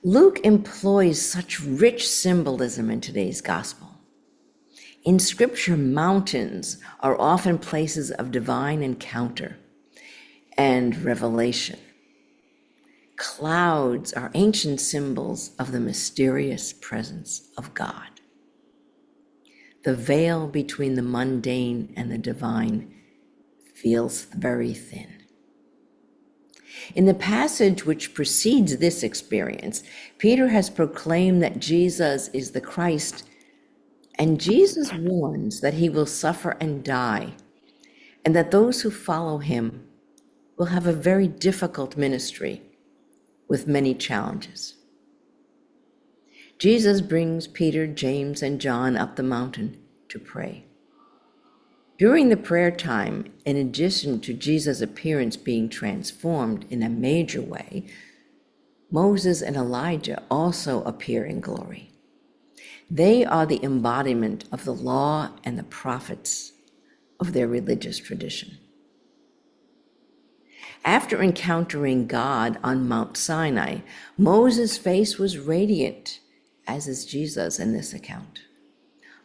Luke employs such rich symbolism in today's gospel. In Scripture, mountains are often places of divine encounter and revelation. Clouds are ancient symbols of the mysterious presence of God. The veil between the mundane and the divine feels very thin. In the passage which precedes this experience, Peter has proclaimed that Jesus is the Christ, and Jesus warns that he will suffer and die, and that those who follow him will have a very difficult ministry with many challenges. Jesus brings Peter, James, and John up the mountain to pray. During the prayer time, in addition to Jesus' appearance being transformed in a major way, Moses and Elijah also appear in glory. They are the embodiment of the law and the prophets of their religious tradition. After encountering God on Mount Sinai, Moses' face was radiant, as is Jesus in this account.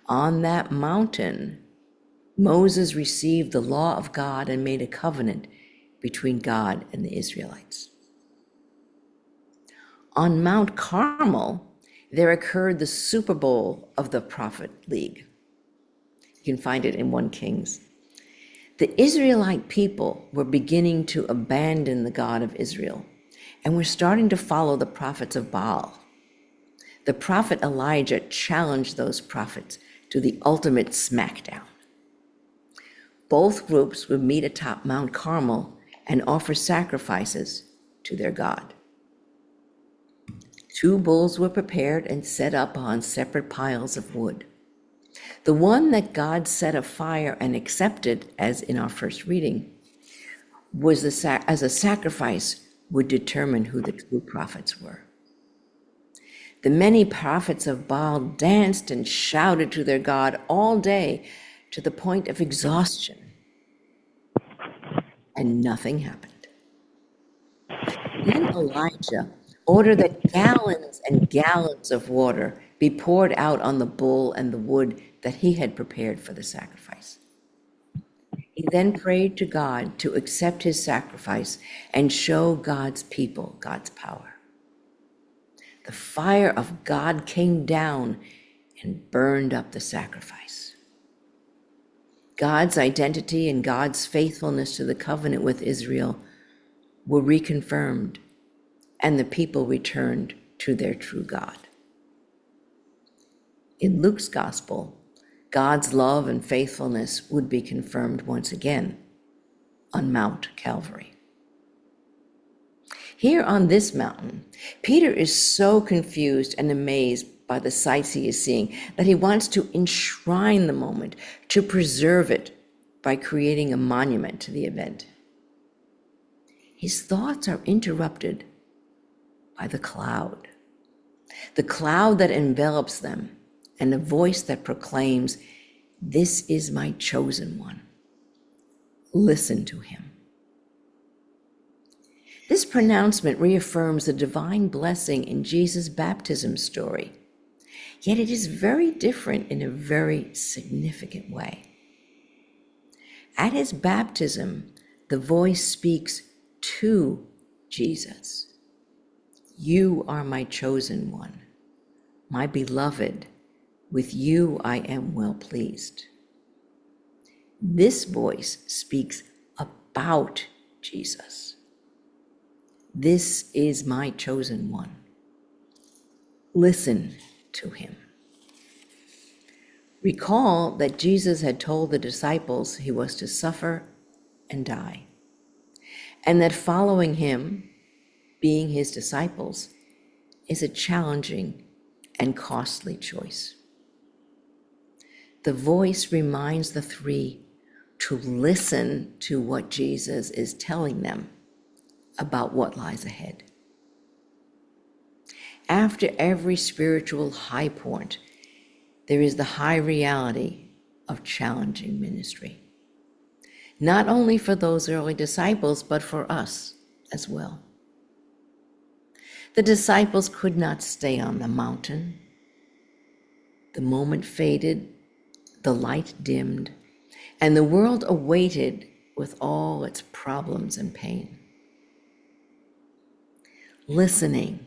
On that mountain, Moses received the law of God and made a covenant between God and the Israelites. On Mount Carmel, there occurred the Super Bowl of the Prophet League. You can find it in 1 Kings. The Israelite people were beginning to abandon the God of Israel and were starting to follow the prophets of Baal. The prophet Elijah challenged those prophets to the ultimate smackdown. Both groups would meet atop Mount Carmel and offer sacrifices to their God. 2 bulls were prepared and set up on separate piles of wood. The one that God set afire and accepted, as in our first reading, was as a sacrifice would determine who the true prophets were. The many prophets of Baal danced and shouted to their God all day to the point of exhaustion, and nothing happened. Then Elijah ordered that gallons and gallons of water be poured out on the bull and the wood that he had prepared for the sacrifice. He then prayed to God to accept his sacrifice and show God's people God's power. The fire of God came down and burned up the sacrifice. God's identity and God's faithfulness to the covenant with Israel were reconfirmed, and the people returned to their true God. In Luke's gospel, God's love and faithfulness would be confirmed once again on Mount Calvary. Here on this mountain, Peter is so confused and amazed by the sights he is seeing that he wants to enshrine the moment, to preserve it by creating a monument to the event. His thoughts are interrupted by the cloud that envelops them, and a voice that proclaims, "This is my chosen one. Listen to him." This pronouncement reaffirms the divine blessing in Jesus' baptism story, yet it is very different in a very significant way. At his baptism, the voice speaks to Jesus. "You are my chosen one, my beloved. With you I am well pleased." This voice speaks about Jesus. "This is my chosen one. Listen to him." Recall that Jesus had told the disciples he was to suffer and die, and that following him, being his disciples, is a challenging and costly choice. The voice reminds the three to listen to what Jesus is telling them about what lies ahead. After every spiritual high point, there is the high reality of challenging ministry, not only for those early disciples, but for us as well. The disciples could not stay on the mountain. The moment faded, the light dimmed, and the world awaited with all its problems and pain. Listening,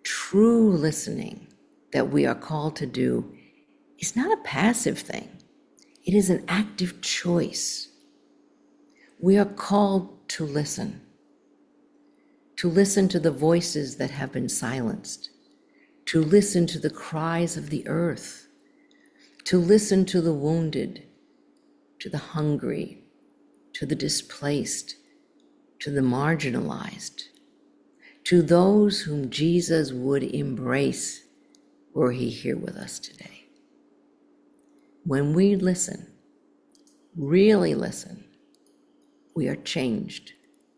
true listening that we are called to do is not a passive thing. It is an active choice. We are called to listen to the voices that have been silenced, to listen to the cries of the earth, to listen to the wounded, to the hungry, to the displaced, to the marginalized, to those whom Jesus would embrace were he here with us today. When we listen, really listen, we are changed,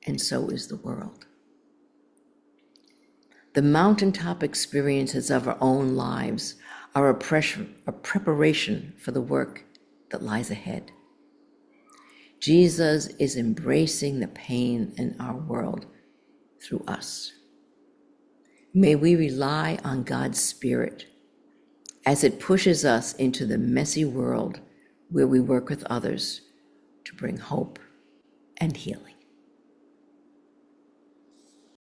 and so is the world. The mountaintop experiences of our own lives are a preparation for the work that lies ahead. Jesus is embracing the pain in our world through us. May we rely on God's Spirit as it pushes us into the messy world where we work with others to bring hope and healing.